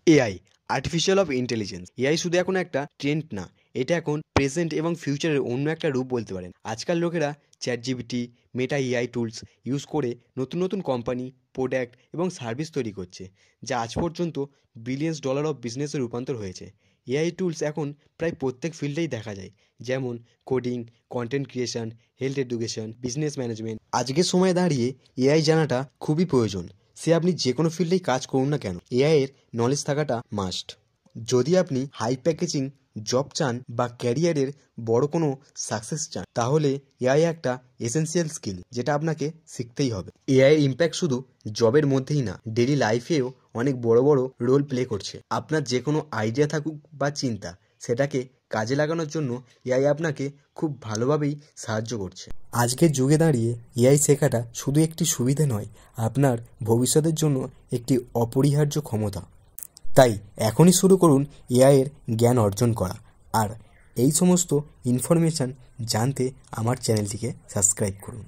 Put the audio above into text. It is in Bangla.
AI, artificial of intelligence. AI শুধু এখন একটা ট্রেন্ড না, এটা এখন প্রেজেন্ট এবং ফিউচারের অন্য একটা রূপ বলতে পারেন। আজকাল লোকেরা ChatGPT, Meta AI tools use করে নতুন নতুন কোম্পানি, প্রোডাক্ট এবং সার্ভিস তৈরি করছে, যা আজ পর্যন্ত বিলিয়ন্স ডলার অফ বিজনেসে রূপান্তর হয়েছে। এআই টুলস এখন প্রায় প্রত্যেক ফিল্ডেই দেখা যায়, যেমন coding, content creation, health education, business management. আজকের সময়ে দাঁড়িয়ে এআই জানাটা খুবই প্রয়োজন। সে আপনি যে কোনো ফিল্ডেই কাজ করুন না কেন, এআই এর নলেজ থাকাটা মাস্ট। যদি আপনি হাই প্যাকেজিং জব চান বা ক্যারিয়ারের বড় কোনো সাকসেস চান, তাহলে এআই একটা এসেনশিয়াল স্কিল যেটা আপনাকে শিখতেই হবে। এআই এর ইম্প্যাক্ট শুধু জবের মধ্যেই না, ডেলি লাইফেও অনেক বড় বড় রোল প্লে করছে। আপনার যে কোনো আইডিয়া থাকুক বা চিন্তা, সেটাকে কাজে লাগানোর জন্য এআই আপনাকে খুব ভালোভাবেই সাহায্য করছে। আজকের যুগে দাঁড়িয়ে এআই শেখাটা শুধু একটি সুবিধা নয়, আপনার ভবিষ্যতের জন্য একটি অপরিহার্য ক্ষমতা। তাই এখনই শুরু করুন এআই এর জ্ঞান অর্জন করা। আর এই সমস্ত ইনফরমেশান জানতে আমার চ্যানেলটিকে সাবস্ক্রাইব করুন।